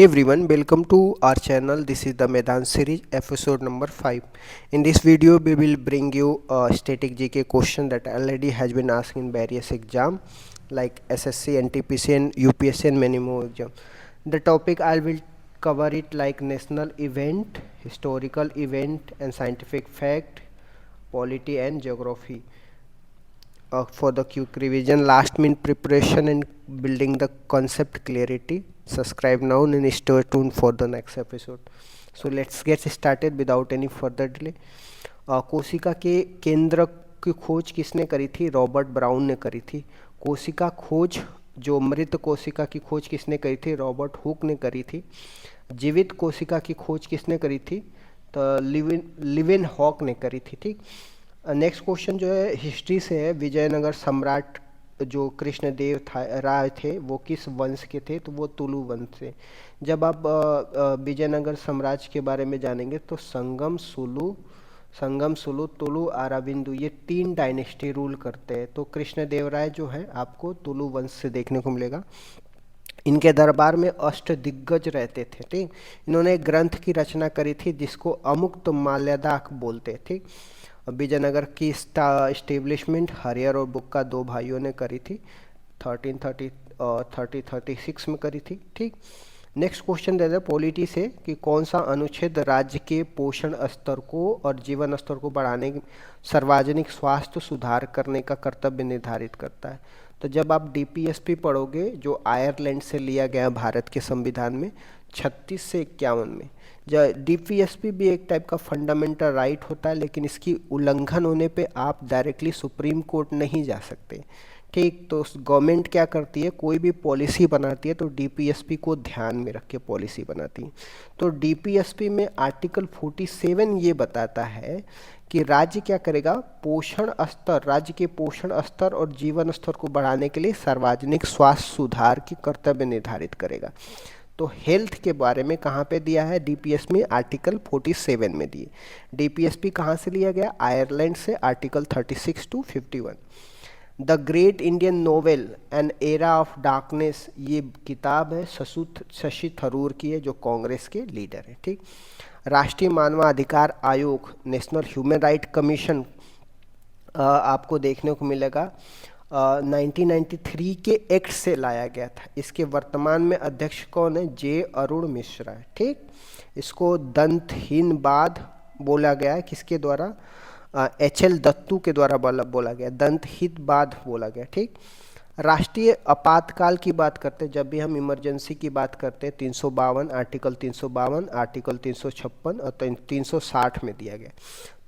Hey everyone, welcome to our channel. This is the Medan series, episode number 5. In this video, we will bring you a static GK question that already has been asked in various exam like SSC, NTPC and UPSC and many more exam. The topic I will cover it like national event, historical event and scientific fact, polity and geography. For the quick revision, last minute preparation and building the concept clarity. Subscribe now and stay tuned for the next episode. So let's get started without any further delay. कोशिका के केंद्र की खोज किसने करी थी? Robert brown ने करी थी. कोशिका खोज, जो मृत कोशिका की खोज किसने करी थी? रॉबर्ट हुक ने करी थी. जीवित कोशिका की खोज किसने करी थी? तो लिविन हॉक ने करी थी. ठीक. नेक्स्ट क्वेश्चन जो है हिस्ट्री से है. विजयनगर सम्राट जो कृष्णदेव राय थे वो किस वंश के थे? तो वो तुलु वंश से. जब आप विजयनगर साम्राज्य के बारे में जानेंगे तो संगम, सुलु, तुलु, अराविंदु, ये 3 डायनेस्टी रूल करते हैं. तो कृष्णदेव राय जो है आपको तुलु वंश से देखने को मिलेगा. इनके दरबार में अष्टदिग्गज रहते थे. ठीक. इन्होंने एक ग्रंथ की रचना करी थी जिसको अमुक्त माल्यादाक बोलते. ठीक. विजयनगर की इस्टेब्लिशमेंट हरियर और बुक्का 2 भाइयों ने करी थी. 1336 में करी थी. ठीक. नेक्स्ट क्वेश्चन दे दे पॉलिटी से कि कौन सा अनुच्छेद राज्य के पोषण स्तर को और जीवन स्तर को बढ़ाने, सार्वजनिक स्वास्थ्य सुधार करने का कर्तव्य निर्धारित करता है? तो जब आप डीपीएसपी पढ़ोगे जो आयरलैंड से लिया गया भारत के संविधान में 36 से 51 में, डीपीएसपी भी एक टाइप का फंडामेंटल राइट होता है, लेकिन इसकी उल्लंघन होने पे आप डायरेक्टली सुप्रीम कोर्ट नहीं जा सकते. ठीक. तो गवर्नमेंट क्या करती है, कोई भी पॉलिसी बनाती है तो डीपीएसपी को ध्यान में रख के पॉलिसी बनाती है. तो डीपीएसपी में आर्टिकल 47 ये बताता है कि राज्य क्या करेगा, पोषण स्तर, राज्य के पोषण स्तर और जीवन स्तर को बढ़ाने के लिए सार्वजनिक स्वास्थ्य सुधार की कर्तव्य निर्धारित करेगा. तो हेल्थ के बारे में कहाँ पे दिया है? डीपीएसपी में आर्टिकल 47 में दिए. डीपीएसपी कहाँ से लिया गया? आयरलैंड से, article 36 to 51. The great Indian novel an era of darkness, ये किताब है शशि थरूर की है जो कांग्रेस के लीडर है. ठीक. राष्ट्रीय मानवाधिकार आयोग, नेशनल ह्यूमन राइट कमीशन, आपको देखने को मिलेगा 1993 के एक्ट से लाया गया था. इसके वर्तमान में अध्यक्ष कौन है? जे अरुण मिश्रा है. ठीक. इसको दंतहीनवाद बोला गया है. किसके द्वारा? एच.एल. दत्तू के द्वारा बोला गया, दंतहितवाद बोला गया. ठीक. राष्ट्रीय आपातकाल की बात करते हैं, जब भी हम इमरजेंसी की बात करते हैं 352, आर्टिकल 352, आर्टिकल 356 और 360 में दिया गया.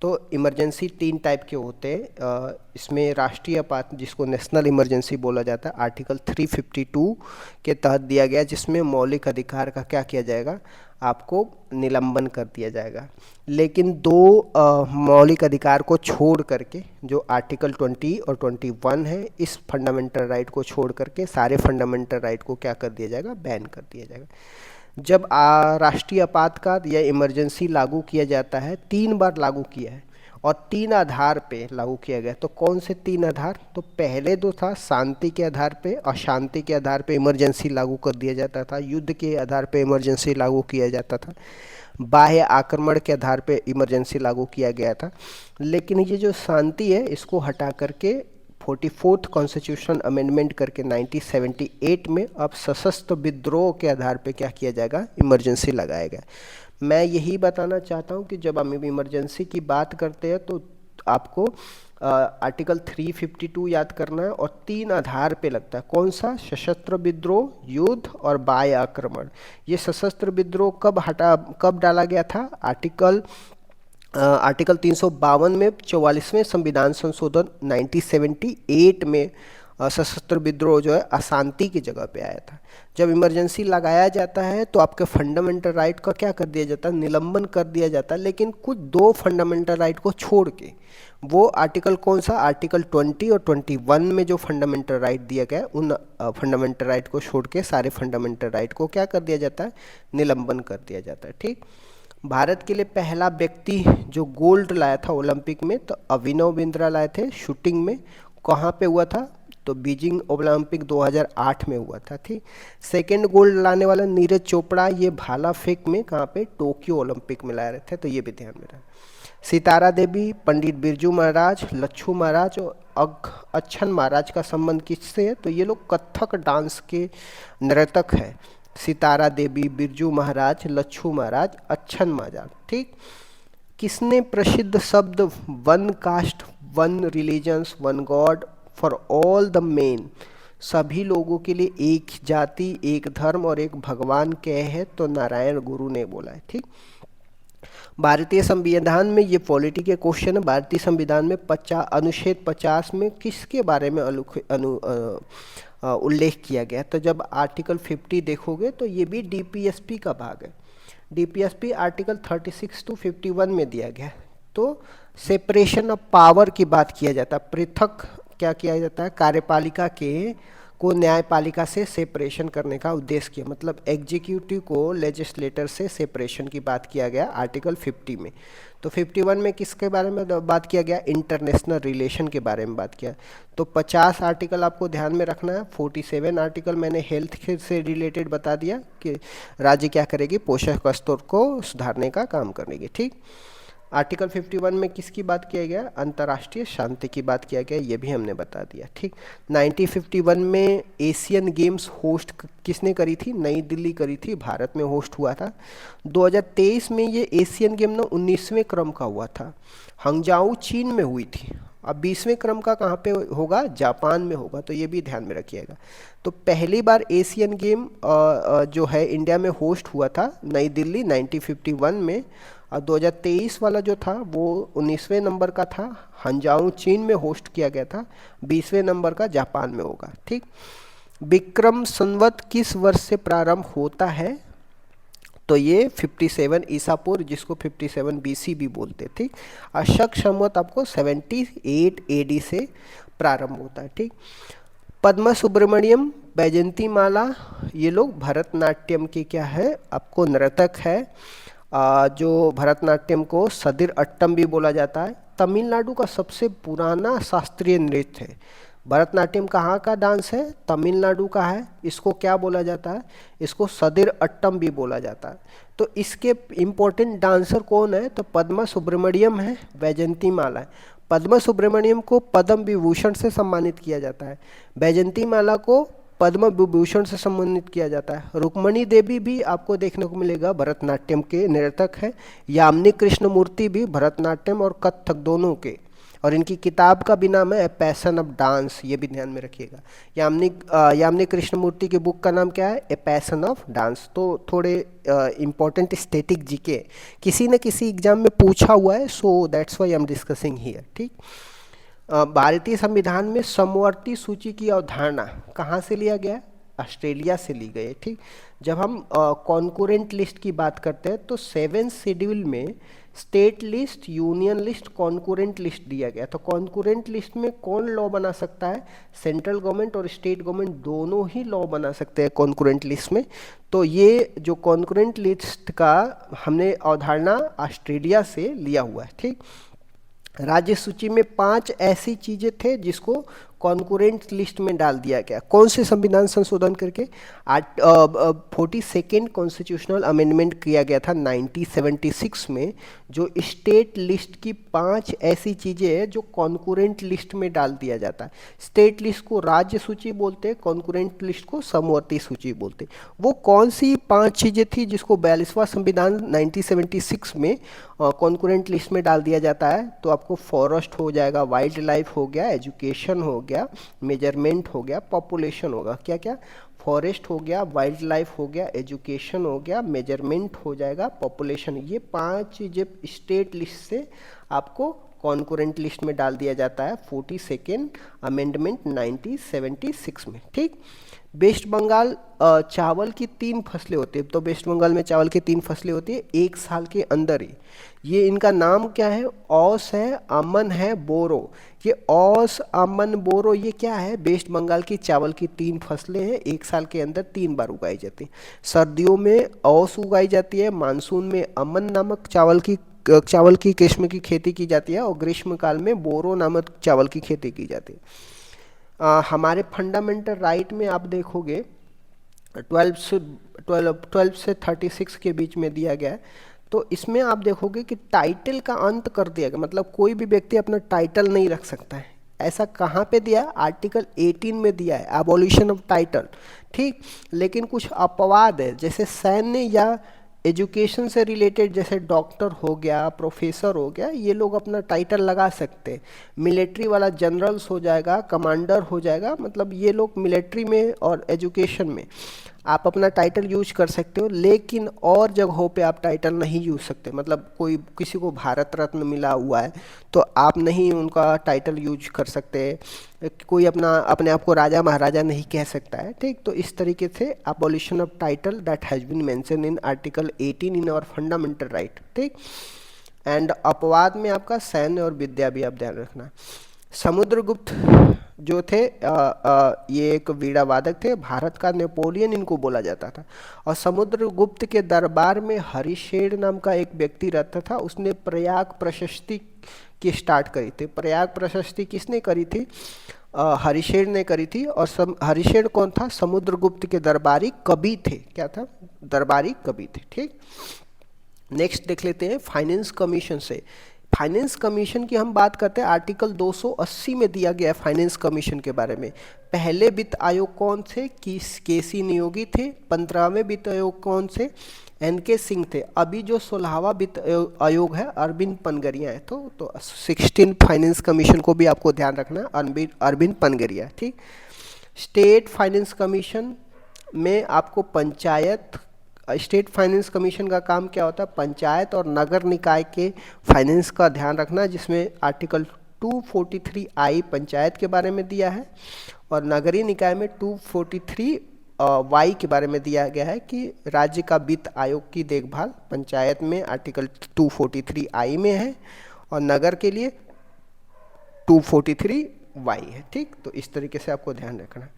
तो इमरजेंसी 3 टाइप के होते हैं. इसमें राष्ट्रीय आपात जिसको नेशनल इमरजेंसी बोला जाता है आर्टिकल 352 के तहत दिया गया, जिसमें मौलिक अधिकार का क्या किया जाएगा, आपको निलंबन कर दिया जाएगा. लेकिन 2 मौलिक अधिकार को छोड़ करके, जो आर्टिकल 20 और 21 है, इस फंडामेंटल राइट को छोड़ करके सारे फंडामेंटल राइट को क्या कर दिया जाएगा, बैन कर दिया जाएगा. जब राष्ट्रीय आपातकाल या इमरजेंसी लागू किया जाता है, 3 बार लागू किया है और 3 आधार पे लागू किया गया. तो कौन से 3 आधार? तो पहले 2 था शांति के आधार पे, अशांति के आधार पे इमरजेंसी लागू कर दिया जाता था, युद्ध के आधार पे इमरजेंसी लागू किया जाता था, बाह्य आक्रमण के आधार पे इमरजेंसी लागू किया गया था. लेकिन ये जो शांति है इसको हटा करके 44th कॉन्स्टिट्यूशन अमेंडमेंट करके 1978 में अब सशस्त्र विद्रोह के आधार पे क्या किया जाएगा, इमरजेंसी लगाया गया. मैं यही बताना चाहता हूँ कि जब हम इमरजेंसी की बात करते हैं तो आपको आर्टिकल 352 याद करना है और 3 आधार पे लगता है. कौन सा? सशस्त्र विद्रोह, युद्ध और बाह्य आक्रमण. ये सशस्त्र विद्रोह कब डाला गया था? आर्टिकल 352 में 44वें संविधान संशोधन 1978 में सशस्त्र विद्रोह जो है अशांति की जगह पे आया था. जब इमरजेंसी लगाया जाता है तो आपके फंडामेंटल राइट का क्या कर दिया जाता है, निलंबन कर दिया जाता है. लेकिन कुछ 2 फंडामेंटल राइट को छोड़ के, वो आर्टिकल कौन सा? आर्टिकल 20 और 21 में जो फंडामेंटल राइट दिया गया है, उन फंडामेंटल राइट को छोड़ के सारे फंडामेंटल राइट को क्या कर दिया जाता है, निलंबन कर दिया जाता है. ठीक. भारत के लिए पहला व्यक्ति जो गोल्ड लाया था ओलंपिक में, तो अभिनव बिंद्रा लाए थे शूटिंग में. कहाँ पे हुआ था? तो बीजिंग ओलंपिक 2008 में हुआ था, ठीक। सेकंड गोल्ड लाने वाला नीरज चोपड़ा, ये भाला फेंक में कहाँ पे, टोक्यो ओलंपिक में लाए रहे थे, तो ये भी ध्यान में रहा। सितारा देवी, पंडित बिरजू महाराज, लच्छू महाराज और अच्छन महाराज का संबंध किससे है, तो ये लोग कथक डांस के नर्तक हैं। सितारा देवी, बिरजू महाराज, लच्छू महाराज, अच्छन महाराज, ठीक। किसने प्रसिद्ध शब्द one cast, one religions, one God for all the main, सभी लोगों के लिए एक जाति, एक धर्म और एक भगवान कहे है, तो नारायण गुरु ने बोला है, ठीक। भारतीय संविधान में, ये पॉलिटी के क्वेश्चन है, भारतीय संविधान में अनुच्छेद 50 में किसके बारे में उल्लेख किया गया, तो जब आर्टिकल 50 देखोगे तो ये भी डीपीएसपी का भाग है। डीपीएसपी आर्टिकल 36 to 51 में दिया गया है। तो सेपरेशन ऑफ पावर की बात किया जाता है, पृथक क्या किया जाता है, कार्यपालिका को न्यायपालिका से सेपरेशन करने का उद्देश्य किया, मतलब एग्जीक्यूटिव को लेजिस्लेटर से सेपरेशन की बात किया गया आर्टिकल 50 में। तो 51 में किसके बारे में बात किया गया, इंटरनेशनल रिलेशन के बारे में बात किया। तो 50 आर्टिकल आपको ध्यान में रखना है। 47 आर्टिकल मैंने हेल्थ से रिलेटेड बता दिया कि राज्य क्या करेगी, पोषक स्तर को सुधारने का काम करेगी, ठीक। आर्टिकल 51 में किसकी बात किया गया, अंतर्राष्ट्रीय शांति की बात किया गया, ये भी हमने बता दिया, ठीक। 1951 में एशियन गेम्स होस्ट किसने करी थी, नई दिल्ली करी थी, भारत में होस्ट हुआ था। 2023 में ये एशियन गेम ना 19वें क्रम का हुआ था, हंगजाऊ चीन में हुई थी। अब 20वें क्रम का कहाँ पे होगा, जापान में होगा, तो ये भी ध्यान में रखिएगा। तो पहली बार एशियन गेम जो है इंडिया में होस्ट हुआ था नई दिल्ली 1951 में, और 2023 वाला जो था वो 19वें नंबर का था, हंजाऊ चीन में होस्ट किया गया था, 20वें नंबर का जापान में होगा, ठीक। विक्रम संवत किस वर्ष से प्रारंभ होता है, तो ये 57 ईसा पूर्व, जिसको 57 BC भी बोलते, ठीक। अशक संवत आपको 78 AD से प्रारंभ होता है, ठीक। पद्मा सुब्रमण्यम, बैजंती माला, ये लोग भरतनाट्यम के क्या है, आपको नर्तक है, जो भरतनाट्यम को सदिर अट्टम भी बोला जाता है। तमिलनाडु का सबसे पुराना शास्त्रीय नृत्य है। भरतनाट्यम कहाँ का डांस है, तमिलनाडु का है। इसको क्या बोला जाता है, इसको सदिर अट्टम भी बोला जाता है। तो इसके इम्पोर्टेंट डांसर कौन है, तो पद्मा सुब्रमण्यम है, वैजंती माला है। पद्मा सुब्रमण्यम को पद्म विभूषण से सम्मानित किया जाता है, वैजंती माला को पद्म विभूषण से सम्मानित किया जाता है। रुक्मणी देवी भी आपको देखने को मिलेगा, भरतनाट्यम के नर्तक है। यामिनी कृष्णमूर्ति भी भरतनाट्यम और कथक दोनों के, और इनकी किताब का भी नाम है ए पैशन ऑफ डांस, ये भी ध्यान में रखिएगा। यामिनी कृष्णमूर्ति की बुक का नाम क्या है, ए पैशन ऑफ डांस। तो थोड़े इम्पोर्टेंट स्टैटिक जीके किसी न किसी एग्जाम में पूछा हुआ है, so that's why I am discussing here, ठीक। भारतीय संविधान में समवर्ती सूची की अवधारणा कहाँ से लिया गया, ऑस्ट्रेलिया से ली गई, ठीक। जब हम कॉन्करेंट लिस्ट की बात करते हैं तो 7th शेड्यूल में state list, union list, concurrent list दिया गया। तो कॉन्करेंट लिस्ट में कौन लॉ बना सकता है, सेंट्रल गवर्नमेंट और स्टेट गवर्नमेंट दोनों ही लॉ बना सकते हैं कॉन्करेंट लिस्ट में। तो ये जो कॉन्करेंट लिस्ट का हमने अवधारणा ऑस्ट्रेलिया से लिया हुआ है, ठीक। राज्य सूची में 5 ऐसी चीजें थे जिसको कॉन्करेंट लिस्ट में डाल दिया गया। कौन से संविधान संशोधन करके, 42nd कॉन्स्टिट्यूशनल अमेंडमेंट किया गया था 1976 में, जो स्टेट लिस्ट की 5 ऐसी चीजें हैं जो कॉन्करेंट लिस्ट में डाल दिया जाता है। स्टेट लिस्ट को राज्य सूची बोलते हैं, कॉन्करेंट लिस्ट को समवर्ती सूची बोलते हैं। वो कौन सी 5 चीजें थी जिसको 42वां संविधान 1976 में कॉन्करेंट लिस्ट में डाल दिया जाता है, तो आपको फॉरेस्ट हो जाएगा, वाइल्ड लाइफ हो गया, एजुकेशन हो गया, मेजरमेंट हो गया, पॉपुलेशन होगा। क्या क्या, फॉरेस्ट हो गया, वाइल्ड लाइफ हो गया, एजुकेशन हो गया, मेजरमेंट हो जाएगा, पॉपुलेशन। ये 5 चीजें स्टेट लिस्ट से आपको कॉन्करेंट लिस्ट में डाल दिया जाता है 42nd अमेंडमेंट 1976 में, ठीक। वेस्ट बंगाल चावल की 3 फसलें होती है। तो वेस्ट बंगाल में चावल की 3 फसलें होती है 1 साल के अंदर ही। ये इनका नाम क्या है, औस है, अमन है, बोरो। ये औस, अमन, बोरो ये क्या है, वेस्ट बंगाल की चावल की 3 फसलें हैं, 1 साल के अंदर 3 बार उगाई जाती है। सर्दियों में औस उगाई जाती है, मानसून में अमन नामक चावल की किस्म की खेती की जाती है, और ग्रीष्म काल में बोरो नामक चावल की खेती की जाती है। हमारे फंडामेंटल राइट में आप देखोगे 12 से 36 के बीच में दिया गया है। तो इसमें आप देखोगे कि टाइटल का अंत कर दिया गया, मतलब कोई भी व्यक्ति अपना टाइटल नहीं रख सकता है। ऐसा कहाँ पे दिया है? आर्टिकल 18 में दिया है, एबॉलिशन ऑफ टाइटल। ठीक, लेकिन कुछ अपवाद है, जैसे सैन्य या एजुकेशन से रिलेटेड, जैसे डॉक्टर हो गया, प्रोफेसर हो गया, ये लोग अपना टाइटल लगा सकते हैं। मिलिट्री वाला जनरल्स हो जाएगा, कमांडर हो जाएगा, मतलब ये लोग मिलिट्री में और एजुकेशन में आप अपना टाइटल यूज कर सकते हो, लेकिन और जगहों पे आप टाइटल नहीं यूज सकते। मतलब कोई किसी को भारत रत्न मिला हुआ है तो आप नहीं उनका टाइटल यूज कर सकते। कोई अपने आप को राजा महाराजा नहीं कह सकता है। ठीक, तो इस तरीके से abolition of title that has been mention in article 18 in our fundamental right. ठीक, एंड अपवाद में आपका सैन्य और विद्या भी आप ध्यान रखना। समुद्रगुप्त जो थे ये एक वीणा वादक थे, भारत का नेपोलियन इनको बोला जाता था। और समुद्रगुप्त के दरबार में हरिशेर नाम का एक व्यक्ति रहता था, उसने प्रयाग प्रशस्ति की स्टार्ट करी थी। प्रयाग प्रशस्ति किसने करी थी? हरिशेर ने करी थी। और हरिशेर कौन था? समुद्रगुप्त के दरबारी कवि थे। क्या था? दरबारी कवि थे। ठीक, नेक्स्ट देख लेते हैं फाइनेंस कमीशन से। फाइनेंस कमीशन की हम बात करते हैं, आर्टिकल 280 में दिया गया है फाइनेंस कमीशन के बारे में। पहले वित्त आयोग कौन थे? केसी नियोगी थे। 15वें वित्त आयोग कौन से? एनके सिंह थे। अभी जो 16वां वित्त आयोग है अरविंद पनगरिया है। तो 16 फाइनेंस कमीशन को भी आपको ध्यान रखना है, अरविंद पनगरिया। ठीक, स्टेट फाइनेंस कमीशन में आपको पंचायत, स्टेट फाइनेंस कमीशन का काम क्या होता है? पंचायत और नगर निकाय के फाइनेंस का ध्यान रखना, जिसमें आर्टिकल 243I पंचायत के बारे में दिया है और नगरीय निकाय में 243Y के बारे में दिया गया है कि राज्य का वित्त आयोग की देखभाल पंचायत में आर्टिकल 243I में है और नगर के लिए 243Y है। ठीक, तो इस तरीके से आपको ध्यान रखना।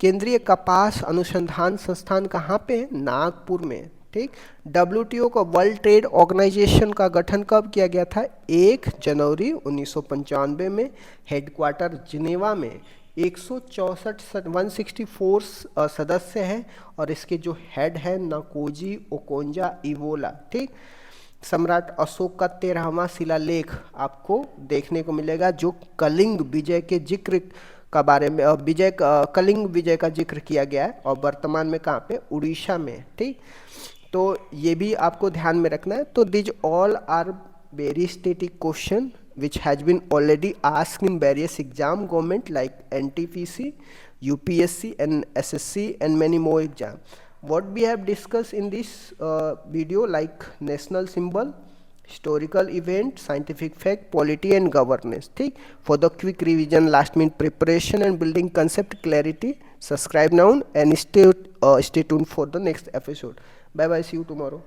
केंद्रीय कपास अनुसंधान संस्थान कहाँ पे है? नागपुर में। ठीक, WTO का वर्ल्ड ट्रेड ऑर्गेनाइजेशन का गठन कब किया गया था? 1 जनवरी 1995 में। हेडक्वार्टर जिनेवा में। 164 सदस्य हैं और इसके जो हेड है नाकोजी ओकोंजा इवोला। ठीक, सम्राट अशोक का 13वां शिलालेख आपको देखने को मिलेगा, जो कलिंग विजय के जिक्र का बारे में, कलिंग विजय का जिक्र किया गया है और वर्तमान में कहाँ पे? उड़ीसा में। ठीक, तो ये भी आपको ध्यान में रखना है। तो these all are very static question which has been already asked in various exam government like NTPC, UPSC and SSC and many more exam. What we have discussed in this video like national symbol, historical event, scientific fact, polity and governance. ठीक, for the quick revision, last minute preparation and building concept clarity, subscribe now and stay tuned for the next episode. Bye bye, see you tomorrow.